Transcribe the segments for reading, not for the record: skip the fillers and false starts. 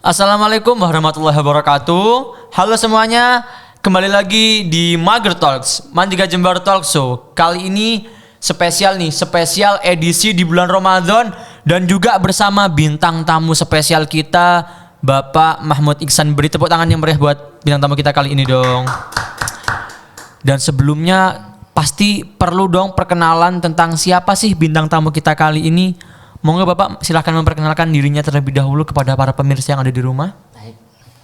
Assalamualaikum warahmatullahi wabarakatuh. Halo semuanya, kembali lagi di Mager Talks, Mandika Jember Talk Show. Kali ini spesial edisi di bulan Ramadan dan juga bersama bintang tamu spesial kita, Bapak Mahmud Iksan. Beri tepuk tangan yang meriah buat bintang tamu kita kali ini dong. Dan sebelumnya pasti perlu dong perkenalan tentang siapa sih bintang tamu kita kali ini. Monggo Bapak silahkan memperkenalkan dirinya terlebih dahulu kepada para pemirsa yang ada di rumah. Baik,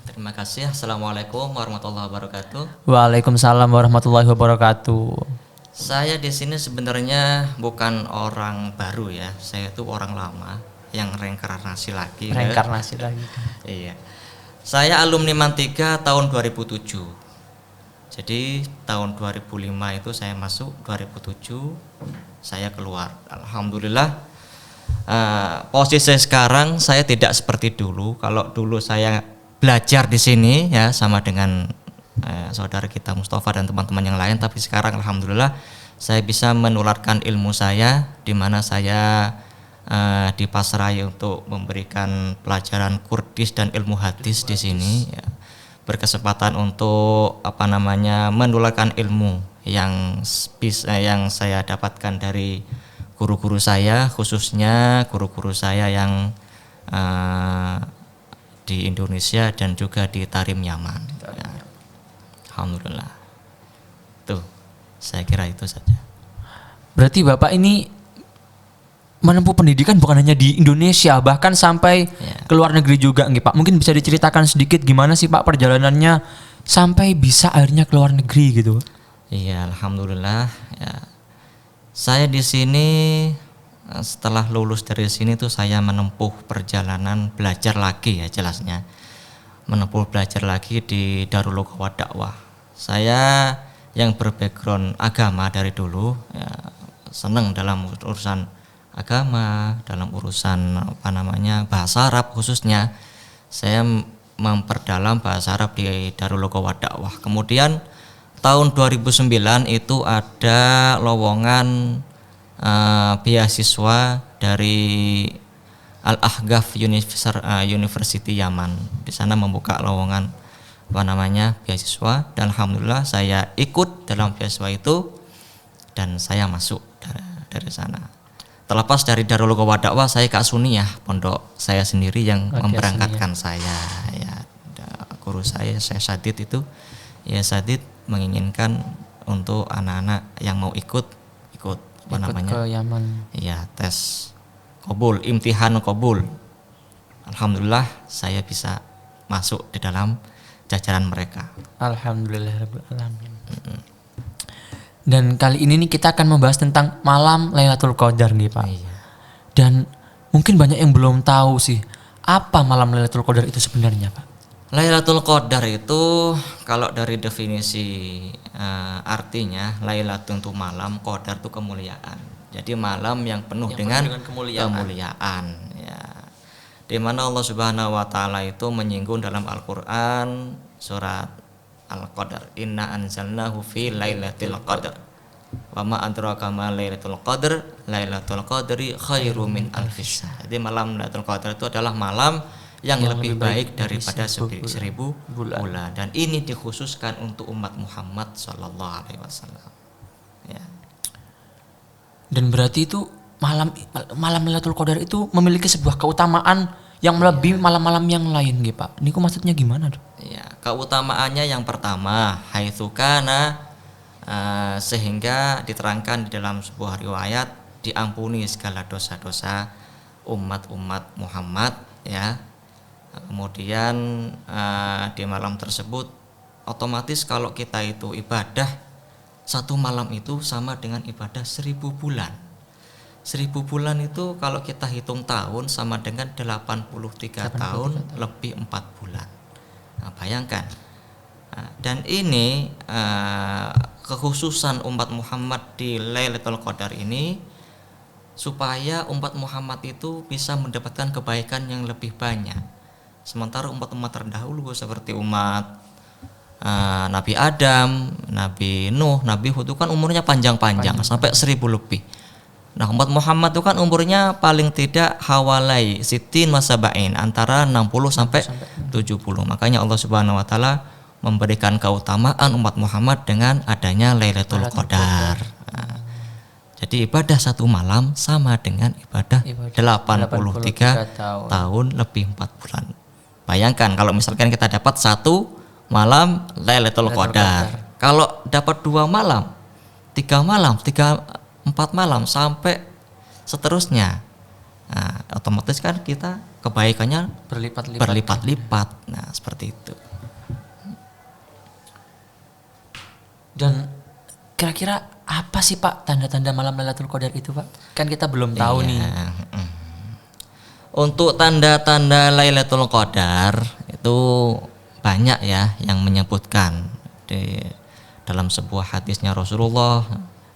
terima kasih. Assalamualaikum warahmatullahi wabarakatuh. Waalaikumsalam warahmatullahi wabarakatuh. Saya di sini sebenarnya bukan orang baru ya. Saya itu orang lama yang reinkarnasi lagi. Reinkarnasi lagi. Iya. Saya alumni Mantiga tahun 2007. Jadi tahun 2005 itu saya masuk, 2007 saya keluar. Alhamdulillah. Posisi sekarang saya tidak seperti dulu. Kalau dulu saya belajar di sini ya sama dengan saudara kita Mustafa dan teman-teman yang lain, tapi sekarang alhamdulillah saya bisa menularkan ilmu saya, di mana saya dipasrai untuk memberikan pelajaran Kurdis dan ilmu hadis di sini ya. Berkesempatan untuk menularkan ilmu yang saya dapatkan dari guru-guru saya, khususnya guru-guru saya yang di Indonesia dan juga di Tarim Yaman. Ya. Alhamdulillah. Tuh, saya kira itu saja. Berarti Bapak ini menempuh pendidikan bukan hanya di Indonesia, bahkan sampai ke luar negeri juga nih Pak. Mungkin bisa diceritakan sedikit gimana sih Pak perjalanannya sampai bisa akhirnya ke luar negeri gitu? Iya, alhamdulillah ya. Saya di sini setelah lulus dari sini tuh saya menempuh perjalanan belajar lagi ya jelasnya. Menempuh belajar lagi di Darul Lughawah Dakwah. Saya yang berbackground agama dari dulu ya, senang dalam urusan agama, dalam urusan bahasa Arab khususnya. Saya memperdalam bahasa Arab di Darul Lughawah Dakwah. Kemudian tahun 2009 itu ada lowongan beasiswa dari Al-Ahqaf University Yaman. Di sana membuka lowongan beasiswa dan alhamdulillah saya ikut dalam beasiswa itu dan saya masuk dari sana. Terlepas dari Darul Lughawah Dakwah, saya ke Asuniyah, pondok saya sendiri yang memberangkatkan saya ya. Guru saya Sadid itu ya, Sadid menginginkan untuk anak-anak yang mau ikut ke Yaman. Ya, tes qabul, imtihan qabul. Alhamdulillah saya bisa masuk di dalam jajaran mereka. Alhamdulillahirabbil alamin. Dan kali ini nih kita akan membahas tentang malam Lailatul Qadar nih Pak. Iya. Dan mungkin banyak yang belum tahu sih apa malam Lailatul Qadar itu sebenarnya Pak. Lailatul Qadar itu kalau dari definisi artinya Lailatul itu malam, Qadar itu kemuliaan. Jadi malam yang penuh dengan kemuliaan ya. Di mana Allah Subhanahu wa taala itu menyinggung dalam Al-Qur'an surat Al-Qadar, inna anzalnahu fi lailatul qadar. Wa ma adraka ma lailatul qadar, lailatul qadri khairum min alfis. Jadi malam Lailatul Qadar itu adalah malam yang lebih baik daripada 1000 bulan, dan ini dikhususkan untuk umat Muhammad sallallahu alaihi wasallam. Ya. Dan berarti itu malam Lailatul Qadar itu memiliki sebuah keutamaan yang melebihi malam-malam yang lain gitu Pak. Niku maksudnya gimana tuh? Ya, keutamaannya yang pertama haitsu kana sehingga diterangkan di dalam sebuah riwayat diampuni segala dosa-dosa umat-umat Muhammad ya. Kemudian di malam tersebut otomatis kalau kita itu ibadah satu malam itu sama dengan ibadah 1000 bulan. 1000 bulan itu kalau kita hitung tahun sama dengan 83 tahun lebih 4 bulan. Nah, bayangkan. Dan ini kekhususan umat Muhammad di Lailatul Qadar ini supaya umat Muhammad itu bisa mendapatkan kebaikan yang lebih banyak. Sementara umat-umat terdahulu seperti umat Nabi Adam, Nabi Nuh, Nabi Hud itu kan umurnya panjang-panjang sampai 1000 lebih. Nah, umat Muhammad itu kan umurnya paling tidak hawalai sitin masabain, antara 60 sampai 70. Makanya Allah Subhanahu wa taala memberikan keutamaan umat Muhammad dengan adanya Lailatul Qadar. Nah, jadi ibadah satu malam sama dengan ibadah 83 tahun lebih 4 bulan. Bayangkan kalau misalkan kita dapat satu malam Lailatul Qadar. Kalau dapat 2 malam, 3 malam, 4 malam sampai seterusnya, nah, otomatis kan kita kebaikannya berlipat-lipat. Nah, seperti itu. Dan kira-kira apa sih Pak tanda-tanda malam Lailatul Qadar itu Pak? Kan kita belum tahu nih. Untuk tanda-tanda Lailatul Qadar itu banyak ya yang menyebutkan di dalam sebuah hadisnya Rasulullah.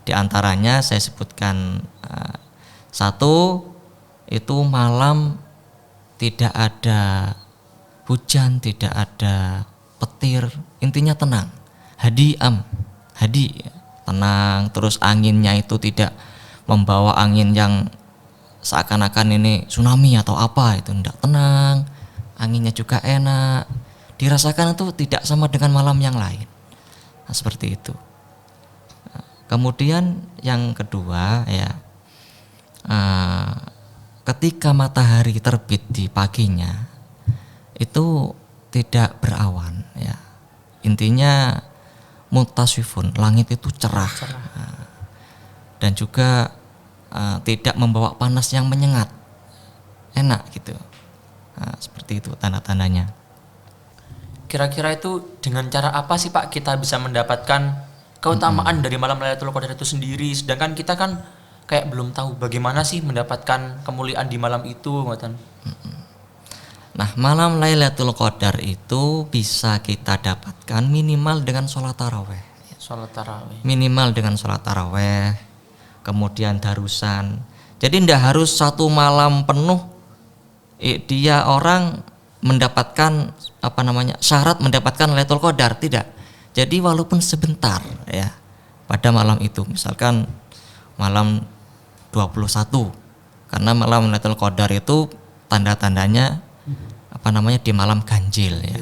Di antaranya saya sebutkan satu, itu malam tidak ada hujan, tidak ada petir, intinya tenang, hadi, tenang. Terus anginnya itu tidak membawa angin yang seakan-akan ini tsunami atau apa, itu tidak, tenang, anginnya juga enak, dirasakan itu tidak sama dengan malam yang lain. Nah, seperti itu. Kemudian yang kedua ya, ketika matahari terbit di paginya itu tidak berawan ya, intinya mutaswifun, langit itu cerah. Dan juga tidak membawa panas yang menyengat, enak gitu. Nah, seperti itu tanda-tandanya. Kira-kira itu dengan cara apa sih Pak kita bisa mendapatkan keutamaan dari malam Lailatul Qadar itu sendiri, sedangkan kita kan kayak belum tahu bagaimana sih mendapatkan kemuliaan di malam itu, ngoten. Nah, malam Lailatul Qadar itu bisa kita dapatkan minimal dengan sholat taraweh. Minimal dengan sholat taraweh, kemudian darusan. Jadi tidak harus satu malam penuh dia orang mendapatkan syarat mendapatkan Lailatul Qadar, tidak. Jadi walaupun sebentar ya pada malam itu, misalkan malam 21, karena malam Lailatul Qadar itu tanda-tandanya di malam ganjil ya.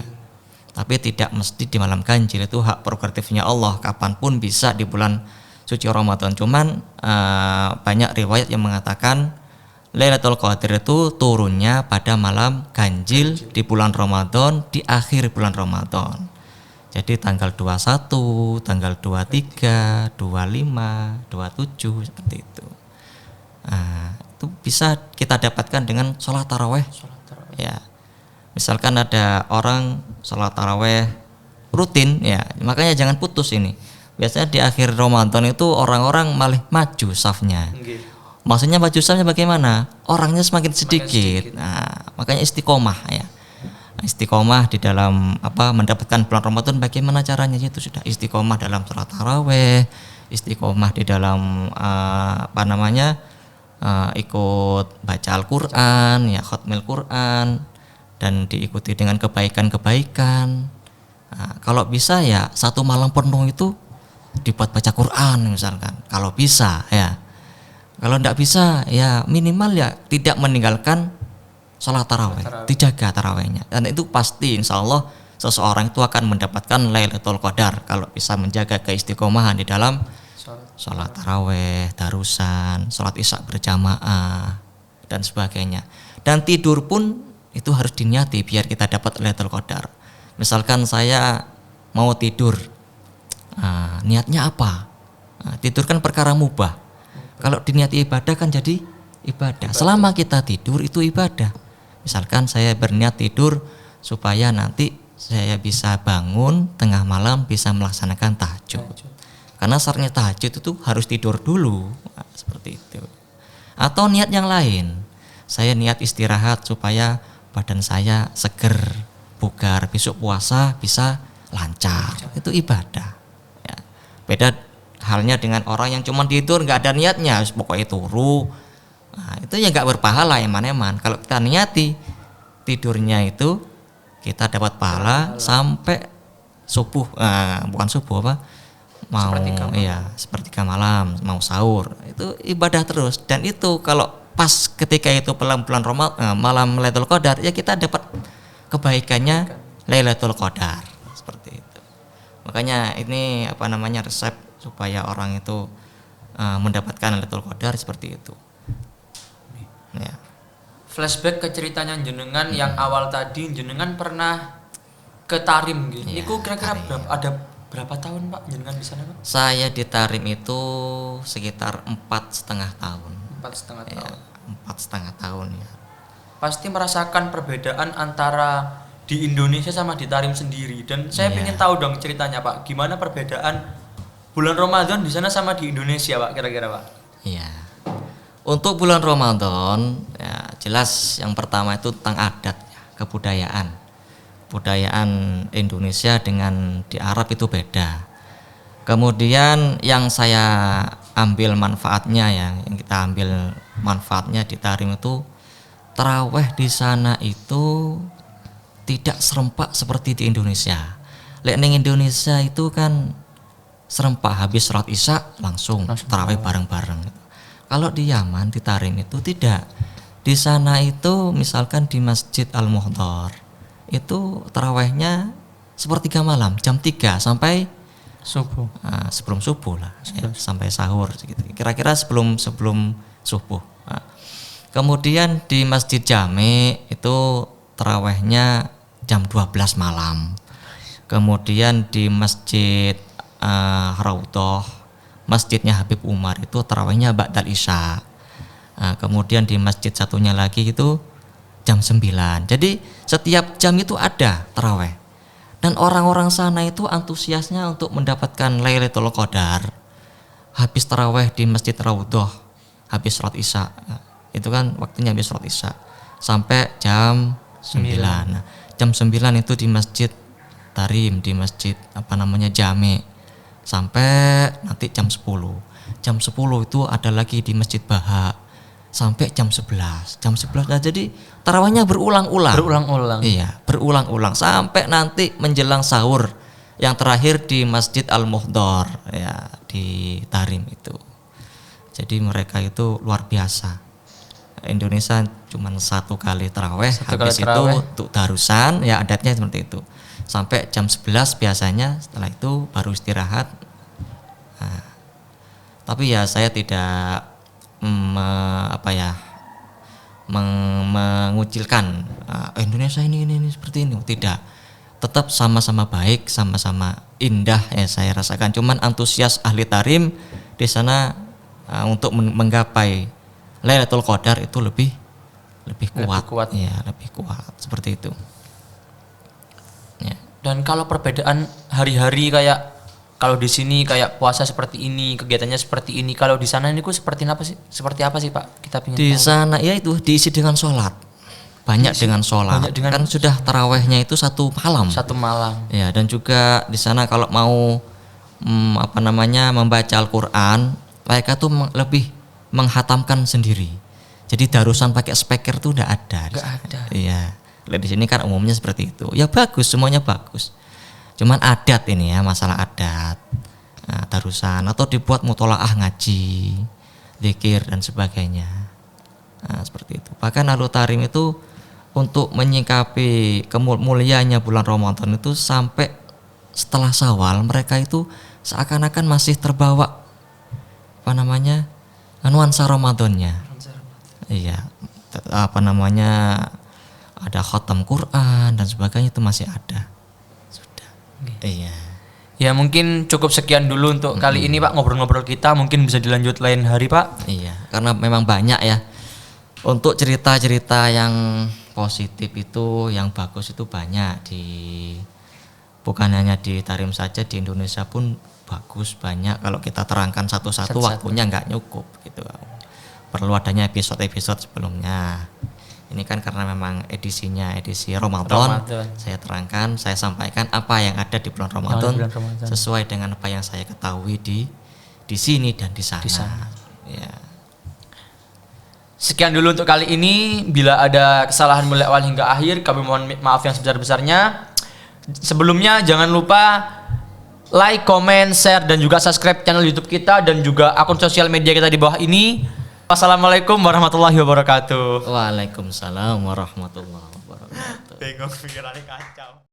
Tapi tidak mesti di malam ganjil, itu hak prerogatifnya Allah, kapanpun bisa di bulan suci Ramadan. Cuman banyak riwayat yang mengatakan Lailatul Qadar itu turunnya pada malam ganjil di bulan Ramadan, di akhir bulan Ramadan. Jadi tanggal 21, tanggal 23, 25, 27 seperti itu. Nah, itu bisa kita dapatkan dengan sholat taraweh. Ya, misalkan ada orang sholat taraweh rutin, ya makanya jangan putus ini. Biasanya di akhir Ramadan itu orang-orang malah maju safnya. Maksudnya maju safnya bagaimana? Orangnya semakin sedikit. Nah, makanya istiqomah ya. Istiqomah di dalam mendapatkan bulan Ramadan, bagaimana caranya? Itu sudah istiqomah dalam sholat taraweh, istiqomah di dalam ikut baca Al-Quran ya, khatmil Quran, dan diikuti dengan kebaikan-kebaikan. Nah, kalau bisa ya satu malam penuh itu dibuat baca Quran misalkan, kalau bisa ya. Kalau tidak bisa ya minimal ya tidak meninggalkan sholat taraweh, dijaga tarawehnya, dan itu pasti insya Allah seseorang itu akan mendapatkan Lailatul Qadar kalau bisa menjaga keistiqomahan di dalam sholat taraweh, darusan, sholat isya berjamaah dan sebagainya. Dan tidur pun itu harus diniati biar kita dapat Lailatul Qadar. Misalkan saya mau tidur, niatnya apa? Tidur kan perkara mubah. Kalau diniati ibadah kan jadi ibadah. Selama kita tidur itu ibadah. Misalkan saya berniat tidur supaya nanti saya bisa bangun tengah malam bisa melaksanakan tahajud. Karena syaratnya tahajud itu harus tidur dulu. Nah, seperti itu. Atau niat yang lain. Saya niat istirahat supaya badan saya seger, bugar, besok puasa bisa lancar. Itu ibadah. Ya. Beda halnya dengan orang yang cuma tidur nggak ada niatnya, pokoknya turu. Nah, itu ya nggak berpahala eman-eman. Kalau kita niati tidurnya itu kita dapat pahala sampai subuh, bukan subuh apa, mau sepertiga malam, mau sahur, itu ibadah terus. Dan itu kalau pas ketika itu bulan Ramadan, malam Lailatul Qadar, ya kita dapat kebaikannya Lailatul Qadar seperti itu. Makanya ini apa namanya resep supaya orang itu mendapatkan Lailatul Qadar seperti itu. Ya. Flashback ke ceritanya jenengan yang awal tadi, jenengan pernah ke Tarim gitu. Ya, Itu kira-kira berapa tahun Pak jenengan di sana Pak? Saya di Tarim itu sekitar 4,5 tahun. 4,5 Ya, tahun. 4,5 tahun ya. Pasti merasakan perbedaan antara di Indonesia sama di Tarim sendiri. Dan saya ingin tahu dong ceritanya Pak, gimana perbedaan bulan Ramadan di sana sama di Indonesia Pak kira-kira Pak? Iya. Untuk bulan Ramadan ya jelas yang pertama itu tentang adat ya, kebudayaan. Budayaan Indonesia dengan di Arab itu beda. Kemudian yang saya ambil manfaatnya ya, yang kita ambil manfaatnya di Tarim itu taraweh di sana itu tidak serempak seperti di Indonesia. Lek ning Indonesia itu kan serempak, habis sholat isya langsung taraweh bareng-bareng. Kalau di Yaman di Tarim itu tidak. Di sana itu misalkan di Masjid Al-Muhdhar itu tarawehnya sepertiga malam, jam 3 sampai subuh. Sebelum subuh lah, ya, sampai sahur gitu. Kira-kira sebelum subuh. Kemudian di Masjid Jami itu tarawehnya jam 12 malam. Kemudian di Masjid Raudhah, masjidnya Habib Umar itu tarawehnya ba'dal isya. Kemudian di masjid satunya lagi itu jam 9. Jadi setiap jam itu ada taraweh. Dan orang-orang sana itu antusiasnya untuk mendapatkan Lailatul Qadar. Habis taraweh di Masjid Raudhah, habis sholat isya. Itu kan waktunya habis sholat isya sampai jam 9. Nah, jam 9 itu di Masjid Tarim, di Masjid Jami. Sampai nanti jam 10. Jam 10 itu ada lagi di Masjid Baha sampai jam 11. Jam 11 nah jadi tarawihnya berulang-ulang. Iya, berulang-ulang sampai nanti menjelang sahur. Yang terakhir di Masjid Al-Muhdhar ya di Tarim itu. Jadi mereka itu luar biasa. Indonesia cuma satu kali taraweh, habis itu untuk darusan ya adatnya seperti itu. Sampai jam 11 biasanya, setelah itu baru istirahat. Tapi ya saya tidak mengucilkan Indonesia ini seperti ini, tidak. Tetap sama-sama baik, sama-sama indah ya saya rasakan. Cuman antusias ahli Tarim di sana untuk menggapai Lailatul Qadar itu lebih kuat. Ya, lebih kuat seperti itu. Ya. Dan kalau perbedaan hari-hari kayak kalau di sini kayak puasa seperti ini, kegiatannya seperti ini, kalau di sana ini seperti apa sih? Seperti apa sih Pak? Kita ingin di tahu. sana ya itu diisi dengan sholat, banyak dengan sholat. Kan sudah tarawehnya itu satu malam. Ya, dan juga di sana kalau mau membaca Al-Quran, mereka tuh lebih menghatamkan sendiri. Jadi darusan pakai speaker tuh udah ada. Nggak ada. Iya. Di sini kan umumnya seperti itu. Ya bagus, semuanya bagus. Cuman adat ini ya, masalah adat. Nah, darusan atau dibuat mutolaah ngaji, zikir dan sebagainya. Nah, seperti itu. Bahkan Ahlu Tarim itu untuk menyikapi kemuliaannya bulan Ramadan itu sampai setelah Syawal mereka itu seakan-akan masih terbawa nuansa Ramadannya. Iya. Ada khatam Quran dan sebagainya itu masih ada. Sudah. Iya. Ya mungkin cukup sekian dulu untuk kali ini Pak ngobrol-ngobrol kita, mungkin bisa dilanjut lain hari Pak. Iya, karena memang banyak ya. Untuk cerita-cerita yang positif itu, yang bagus itu banyak bukan hanya di Tarim saja, di Indonesia pun bagus banyak. Kalau kita terangkan satu-satu waktunya nggak cukup gitu. Perlu adanya episode-episode sebelumnya. Ini kan karena memang edisi Ramadan. Saya terangkan, saya sampaikan apa yang ada di bulan Ramadan, sesuai dengan apa yang saya ketahui di sini dan di sana. Ya. Sekian dulu untuk kali ini. Bila ada kesalahan mulai awal hingga akhir, kami mohon maaf yang sebesar-besarnya. Sebelumnya jangan lupa like, comment, share dan juga subscribe channel YouTube kita dan juga akun sosial media kita di bawah ini. Wassalamualaikum warahmatullahi wabarakatuh. Waalaikumsalam warahmatullahi wabarakatuh. Bingung pikirannya kacau.